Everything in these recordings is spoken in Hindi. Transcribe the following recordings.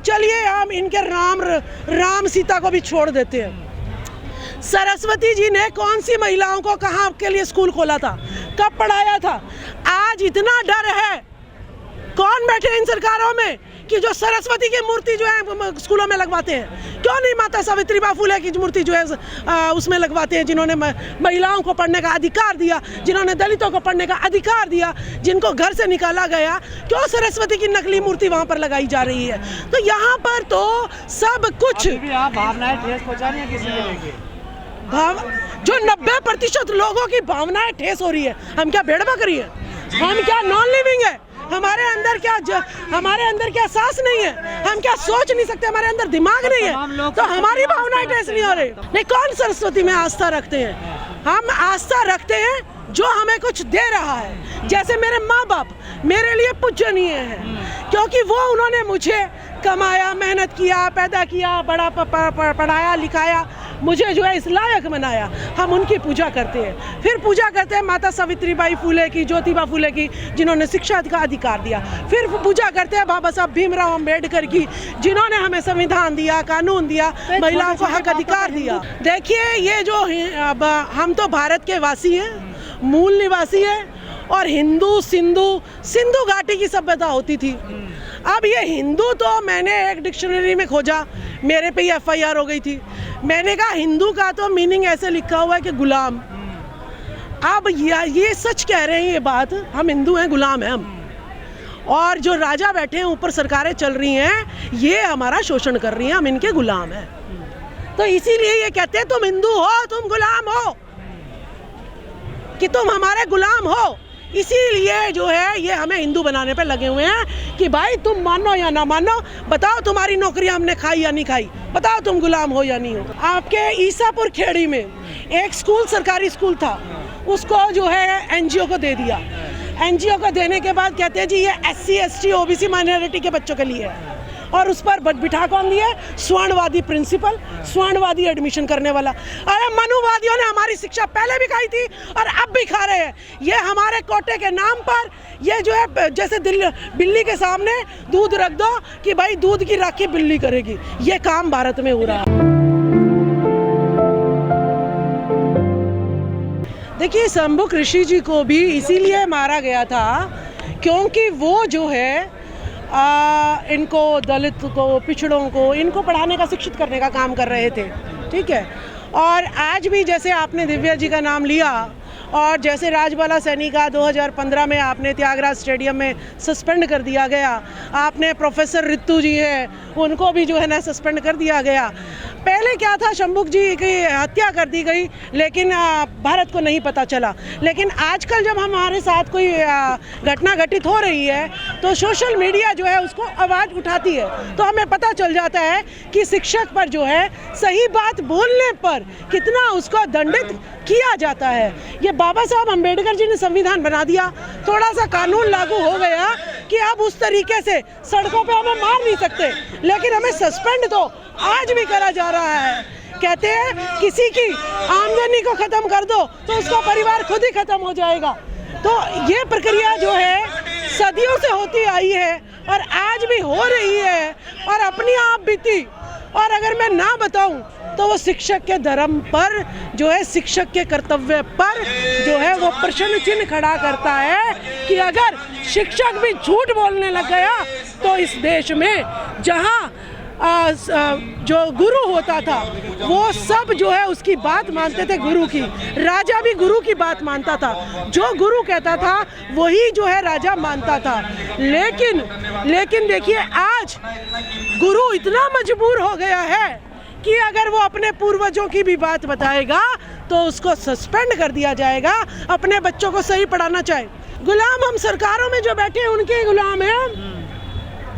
चलिए हम इनके राम सीता को भी छोड़ देते हैं। सरस्वती जी ने कौन सी महिलाओं को कहाँ के लिए स्कूल खोला था, कब पढ़ाया था? आज इतना डर है, कौन बैठे इन सरकारों में कि जो सरस्वती की मूर्ति जो है स्कूलों में लगवाते हैं? क्यों नहीं माता सावित्रीबाई फुले की मूर्ति जो है उसमें लगवाते हैं, जिन्होंने महिलाओं को पढ़ने का अधिकार दिया, जिन्होंने दलितों को पढ़ने का अधिकार दिया, जिनको घर से निकाला गया? क्यों सरस्वती की नकली मूर्ति वहाँ पर लगाई जा रही है? तो यहाँ पर तो सब कुछ भावनाएं ठेस पहुंचा रही है किसी के लेके। जो 90% लोगों की भावनाएं ठेस हो रही है। हम क्या भेड़ बकरी है? हम क्या नॉन लिविंग है? हमारे अंदर क्या सांस नहीं है? हम क्या सोच नहीं सकते? हमारे अंदर दिमाग नहीं है? तो हमारी भावनाएं ठेस नहीं हो रही। नहीं, कौन सरस्वती में आस्था रखते हैं? हम आस्था रखते हैं जो हमें कुछ दे रहा है। जैसे मेरे माँ बाप मेरे लिए पूजनीय है, क्योंकि वो उन्होंने मुझे कमाया, मेहनत किया, पैदा किया, बड़ा पढ़ाया लिखाया, मुझे जो है इस लायक बनाया। हम उनकी पूजा करते हैं। फिर पूजा करते हैं माता सावित्रीबाई फुले की, ज्योतिबा फुले की, जिन्होंने शिक्षा का अधिकार दिया। फिर पूजा करते हैं बाबा साहब भीमराव अम्बेडकर की, जिन्होंने हमें संविधान दिया, कानून दिया, महिलाओं को हक अधिकार दिया। देखिए, ये जो हम तो भारत के वासी हैं, मूल निवासी हैं, और सिंधु घाटी की सभ्यता होती थी। अब ये हिंदू तो मैंने एक डिक्शनरी में खोजा, मेरे पे ही FIR हो गई थी। मैंने कहा हिंदू का तो मीनिंग ऐसे लिखा हुआ है कि गुलाम। अब ये सच कह रहे हैं ये बात, हम हिंदू हैं, गुलाम हैं हम। और जो राजा बैठे हैं ऊपर, सरकारें चल रही हैं, ये हमारा शोषण कर रही हैं, हम इनके गुलाम हैं। तो इसीलिए ये कहते हैं तुम हिंदू हो, तुम गुलाम हो, कि तुम हमारे गुलाम हो। इसीलिए जो है ये हमें हिंदू बनाने पे लगे हुए हैं कि भाई तुम मानो या ना मानो, बताओ तुम्हारी नौकरी हमने खाई या नहीं खाई, बताओ तुम गुलाम हो या नहीं हो। आपके ईसापुर खेड़ी में एक स्कूल, सरकारी स्कूल था, उसको जो है NGO को दे दिया। NGO को देने के बाद कहते हैं जी ये SC ST OBC माइनॉरिटी के बच्चों के लिए है। और उस पर बिठा कौन दिया? स्वर्णवादी प्रिंसिपल, स्वर्णवादी एडमिशन करने वाला। अरे मनुवादियों ने हमारी शिक्षा पहले भी खाई थी और अब भी खा रहे हैं। ये हमारे कोटे के नाम पर ये जो है, जैसे बिल्ली के सामने दूध रख दो कि भाई दूध की राखी बिल्ली करेगी, ये काम भारत में हो रहा है। देखिए, शंभुक ऋषि जी को भी इसीलिए मारा गया था क्योंकि वो जो है इनको, दलित को, पिछड़ों को, इनको पढ़ाने का, शिक्षित करने का काम कर रहे थे। ठीक है। और आज भी जैसे आपने दिव्या जी का नाम लिया, और जैसे राजबाला सैनी का 2015 में आपने त्यागराज स्टेडियम में सस्पेंड कर दिया गया, आपने प्रोफेसर रितु जी है उनको भी जो है ना सस्पेंड कर दिया गया। पहले क्या था, शंभुक जी की हत्या कर दी गई, लेकिन भारत को नहीं पता चला। लेकिन आजकल जब हमारे साथ कोई घटना घटित हो रही है तो सोशल मीडिया जो है उसको आवाज़ उठाती है, तो हमें पता चल जाता है कि शिक्षक पर जो है सही बात बोलने पर कितना उसको दंडित किया जाता है। ये बाबा साहब अम्बेडकर जी ने संविधान बना दिया, थोड़ा सा कानून लागू हो गया कि अब उस तरीके से सड़कों पे हमें मार नहीं सकते, लेकिन हमें सस्पेंड तो आज भी करा जा रहा है। कहते हैं किसी की आमदनी को खत्म कर दो तो उसका परिवार खुद ही खत्म हो जाएगा। तो ये प्रक्रिया जो है सदियों से होती आई है और आज भी हो रही है और अपनी आप बीती। और अगर मैं ना बताऊं तो वो शिक्षक के धर्म पर जो है, शिक्षक के कर्तव्य पर जो है वो प्रश्न चिन्ह खड़ा करता है कि अगर शिक्षक भी झूठ बोलने लग गया तो इस देश में जहां जो गुरु होता था वो सब जो है उसकी बात मानते थे, गुरु की। राजा भी गुरु की बात मानता था, जो गुरु कहता था वही जो है राजा मानता था। लेकिन देखिए, आज गुरु इतना मजबूर हो गया है कि अगर वो अपने पूर्वजों की भी बात बताएगा तो उसको सस्पेंड कर दिया जाएगा। अपने बच्चों को सही पढ़ाना चाहे। गुलाम हम सरकारों में जो बैठे हैं उनके गुलाम हैं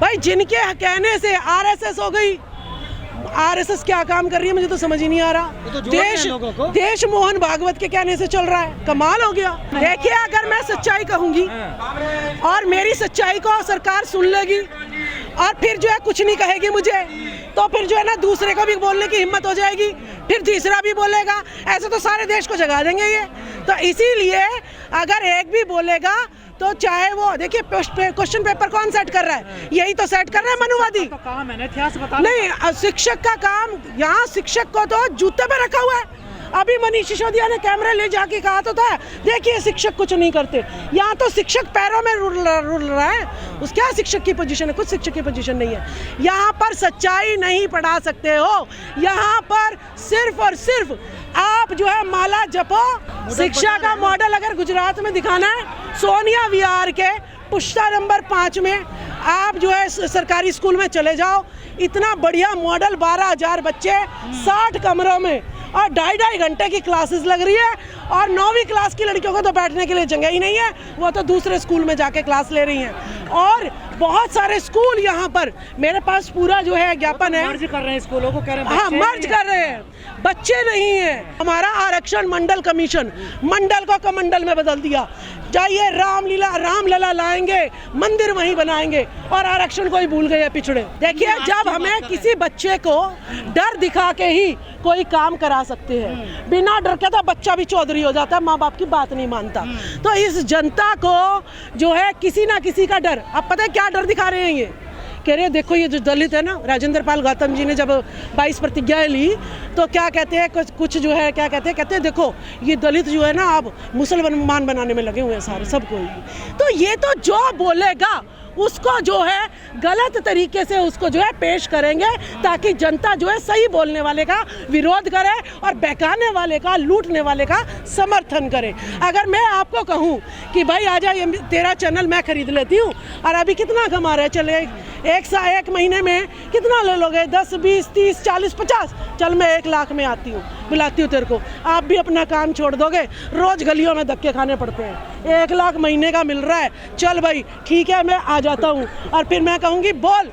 भाई, जिनके कहने से RSS हो गई। RSS क्या काम कर रही है मुझे तो समझ ही नहीं आ रहा। देश मोहन भागवत के कहने से चल रहा है, कमाल हो गया। देखिए, अगर मैं सच्चाई कहूंगी और मेरी सच्चाई को सरकार सुन लेगी और फिर जो है कुछ नहीं कहेगी मुझे, तो फिर जो है ना दूसरे को भी बोलने की हिम्मत हो जाएगी, फिर तीसरा भी बोलेगा, ऐसे तो सारे देश को जगा देंगे ये। तो इसीलिए अगर एक भी बोलेगा तो चाहे वो देखिए क्वेश्चन पेपर कौन सेट कर रहा है, यही तो सेट कर रहा है मनुवादी। तो काम है ना इतिहास बता नहीं, शिक्षक का काम, यहाँ शिक्षक को तो जूते पे रखा हुआ है। अभी मनीष सिसोदिया ने कैमरे ले जाके कहा तो था, देखिए शिक्षक कुछ नहीं करते। यहाँ तो शिक्षक पैरों में रुल रहा है। उस क्या शिक्षक की पोजीशन है? कुछ शिक्षक की पोजीशन नहीं है। यहाँ पर सच्चाई नहीं पढ़ा सकते हो। यहाँ पर सिर्फ और सिर्फ आप जो है माला जपो। शिक्षा का मॉडल अगर गुजरात में दिखाना है, सोनिया विहार के पुश्ता नंबर 5 में आप जो है सरकारी स्कूल में चले जाओ। इतना बढ़िया मॉडल, 12,000 बच्चे 60 कमरों में और 2.5 घंटे की क्लासेस लग रही है। और 9वीं क्लास की लड़कियों को तो बैठने के लिए जगह ही नहीं है, वो तो दूसरे स्कूल में जाके क्लास ले रही हैं। और बहुत सारे स्कूल यहाँ पर, मेरे पास पूरा जो है ज्ञापन है। मर्ज कर रहे हैं स्कूलों को, कह रहे हैं हाँ, मर्ज कर रहे हैं, बच्चे नहीं है। हमारा आरक्षण मंडल कमीशन, मंडल को कमंडल में बदल दिया। जाइए रामलला लाएंगे, मंदिर वहीं बनाएंगे, और आरक्षण को ही भूल गए पिछड़े। देखिए, जब हमें किसी बच्चे को डर दिखा के ही कोई काम करा सकते हैं, बिना डर के तो बच्चा भी चौधरी हो जाता है, माँ बाप की बात नहीं मानता। तो इस जनता को जो है किसी ना किसी का डर, अब पता है क्या डर दिखा रहे हैं ये? कह रहे हैं देखो ये जो दलित है ना, राजेंद्र पाल गौतम जी ने जब 22 प्रतिज्ञाएं ली तो क्या कहते हैं, कुछ जो है क्या कहते हैं देखो ये दलित जो है ना अब मुसलमान बनाने में लगे हुए हैं सारे सबको ही। तो ये तो जो बोलेगा उसको जो है गलत तरीके से उसको जो है पेश करेंगे, ताकि जनता जो है सही बोलने वाले का विरोध करे और बहकाने वाले का, लूटने वाले का समर्थन करे। अगर मैं आपको कहूँ कि भाई आजा ये तेरा चैनल मैं खरीद लेती हूँ, और अभी कितना कमा रहे, चले एक महीने में कितना ले लोगे, 10, 20, 30, 40, 50, चल मैं 1 लाख में आती हूँ, बुलाती हूँ तेरे को, आप भी अपना काम छोड़ दोगे। रोज गलियों में धक्के खाने पड़ते हैं, 1 लाख महीने का मिल रहा है, चल भाई ठीक है मैं आ जाता हूँ। और फिर मैं कहूँगी बोल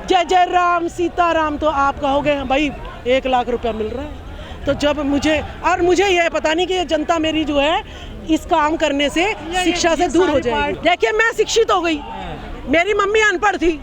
जय जय राम सीताराम, तो आप कहोगे भाई 1 लाख रुपया मिल रहा है। तो जब मुझे ये पता नहीं कि ये जनता मेरी जो है इस काम करने से शिक्षा से दूर हो जाएगी। देखिए, मैं शिक्षित हो गई, मेरी मम्मी अनपढ़ थी,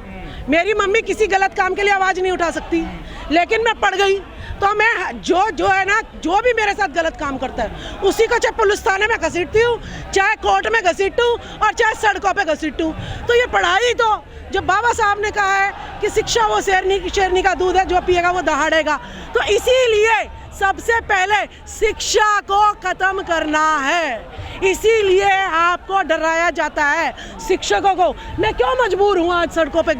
मेरी मम्मी किसी गलत काम के लिए आवाज़ नहीं उठा सकती, लेकिन मैं पढ़ गई। तो मैं जो है ना, जो भी मेरे साथ गलत काम करता है उसी को चाहे पुलिस थाने में घसीटती हूँ, चाहे कोर्ट में घसीटूँ, और चाहे सड़कों पे घसीटूँ। तो ये पढ़ाई, तो जो बाबा साहब ने कहा है कि शिक्षा वो शेरनी का दूध है, जो पिएगा वो दहाड़ेगा। तो इसीलिए सबसे पहले शिक्षा को खत्म करना है, इसीलिए आपको डराया जाता है शिक्षकों को। मैं क्यों मजबूर हूँ आज सड़कों पे,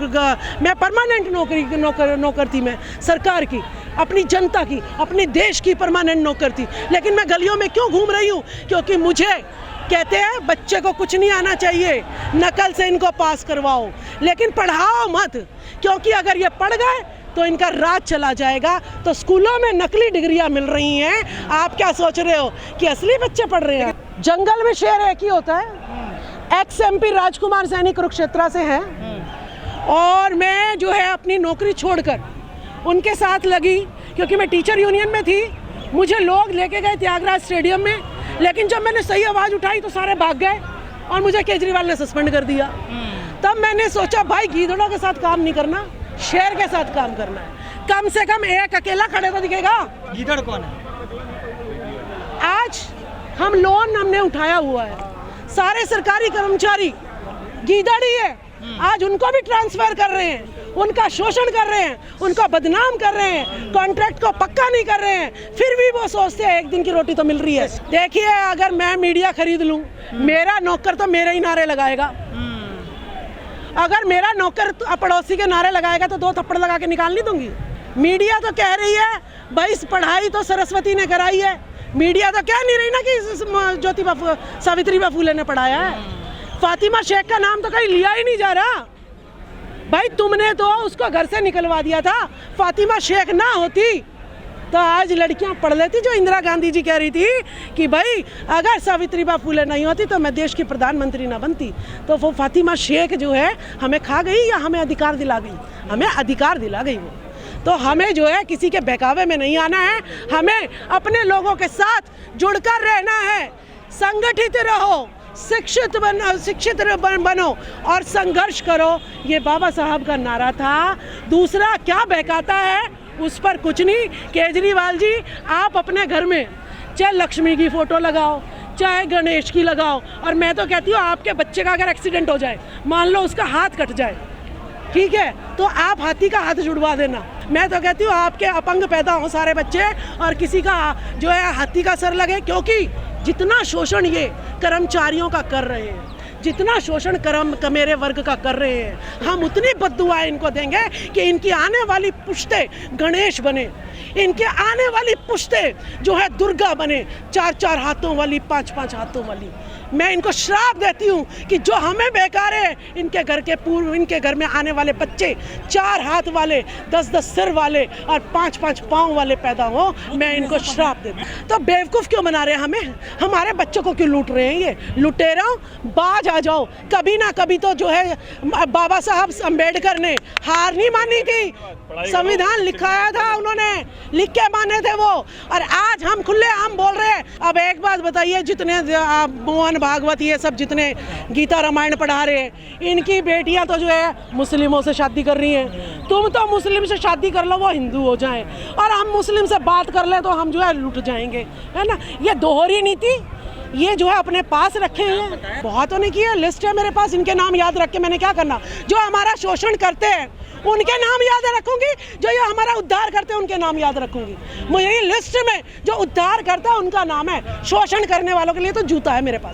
मैं परमानेंट नौकर थी, मैं सरकार की, अपनी जनता की, अपने देश की परमानेंट नौकर थी, लेकिन मैं गलियों में क्यों घूम रही हूँ? क्योंकि मुझे कहते हैं बच्चे को कुछ नहीं आना चाहिए, नकल से इनको पास करवाओ, लेकिन पढ़ाओ मत, क्योंकि अगर ये पढ़ गए तो इनका राज चला जाएगा। तो स्कूलों में नकली डिग्रियां मिल रही हैं, आप क्या सोच रहे हो कि असली बच्चे पढ़ रहे हैं? जंगल में शेर एक ही होता है। एक्स MP राजकुमार सैनी कुरुक्षेत्र से हैं, और मैं जो है अपनी नौकरी छोड़कर उनके साथ लगी, क्योंकि मैं टीचर यूनियन में थी। मुझे लोग लेके गए त्यागराज स्टेडियम में, लेकिन जब मैंने सही आवाज़ उठाई तो सारे भाग गए और मुझे केजरीवाल ने सस्पेंड कर दिया। तब मैंने सोचा भाई गीदड़ों के साथ काम नहीं करना, शेर के साथ काम करना है। कम से कम एक अकेला खड़े तो दिखेगा। गीदड़ कौन है? आज हमने उठाया हुआ है, सारे सरकारी कर्मचारी गीदड़ ही है। आज उनको भी ट्रांसफर कर रहे हैं, उनका शोषण कर रहे हैं, उनको बदनाम कर रहे हैं, कॉन्ट्रैक्ट को पक्का नहीं कर रहे हैं, फिर भी वो सोचते हैं एक दिन की रोटी तो मिल रही है। देखिए, अगर मैं मीडिया खरीद लूं, मेरा नौकर तो मेरे ही नारे लगाएगा। अगर मेरा नौकर पड़ोसी के नारे लगाएगा तो 2 थप्पड़ लगा के निकाल नहीं दूंगी। मीडिया तो कह रही है भाई पढ़ाई तो सरस्वती ने कराई है, मीडिया तो कह नहीं रही ना कि सावित्रीबाई फूले ने पढ़ाया है। फातिमा शेख का नाम तो कहीं लिया ही नहीं जा रहा। भाई तुमने तो उसको घर से निकलवा दिया था, फातिमा शेख ना होती तो आज लड़कियां पढ़ लेती। जो इंदिरा गांधी जी कह रही थी कि भाई अगर सावित्रीबाई फूले नहीं होती तो मैं देश की प्रधानमंत्री ना बनती, तो वो फातिमा शेख जो है हमें खा गई या हमें अधिकार दिला गई? हमें अधिकार दिला गई वो। तो हमें जो है किसी के बहकावे में नहीं आना है, हमें अपने लोगों के साथ जुड़कर रहना है। संगठित रहो, शिक्षित बनो और संघर्ष करो, ये बाबा साहब का नारा था। दूसरा क्या बहकाता है उस पर कुछ नहीं। केजरीवाल जी, आप अपने घर में चाहे लक्ष्मी की फ़ोटो लगाओ, चाहे गणेश की लगाओ। और मैं तो कहती हूँ आपके बच्चे का अगर एक्सीडेंट हो जाए, मान लो उसका हाथ कट जाए, ठीक है, तो आप हाथी का हाथ जुड़वा देना। मैं तो कहती हूँ आपके अपंग पैदा हो सारे बच्चे और किसी का जो है हाथी का सर लगे, क्योंकि जितना शोषण ये कर्मचारियों का कर रहे हैं, जितना शोषण मेरे वर्ग का कर रहे हैं, हम उतनी बद्दुआएं इनको देंगे कि इनकी आने वाली पुश्ते गणेश बने, इनके आने वाली पुश्ते जो है दुर्गा बने, 4-4 हाथों वाली, 5-5 हाथों वाली। मैं इनको श्राप देती हूँ कि जो हमें बेकार है, इनके घर के पूर्व, इनके घर में आने वाले बच्चे 4 हाथ वाले, 10-10 सिर वाले और 5-5 पाँव वाले पैदा हो। मैं इनको श्राप देती हूँ। तो बेवकूफ़ क्यों बना रहे हैं हमें? हमारे बच्चों को क्यों लूट रहे हैं ये लुटेरों? बाज आ जाओ, कभी ना कभी तो जो है बाबा साहब अम्बेडकर ने हार नहीं मानी थी, संविधान लिखाया था उन्होंने, लिख के माने थे वो। और आज हम खुले आम बोल रहे हैं। अब एक बात बताइए, जितने मोहन भागवत ये सब जितने गीता रामायण पढ़ा रहे हैं, इनकी बेटियां तो जो है मुस्लिमों से शादी कर रही हैं। तुम तो मुस्लिम से शादी कर लो, वो हिंदू हो जाएं, और हम मुस्लिम से बात कर ले तो हम जो है लुट जाएंगे, है ना? ये दोहरी नीति ये जो है अपने पास रखे हैं। बहुतों ने की है, लिस्ट है मेरे पास, इनके नाम याद रख के मैंने क्या करना? जो हमारा शोषण करते हैं उनके नाम याद रखूंगी, जो ये हमारा उद्धार करते हैं उनके नाम याद रखूंगी। मुझे लिस्ट में जो उद्धार करता है उनका नाम है, शोषण करने वालों के लिए तो जूता है मेरे पास।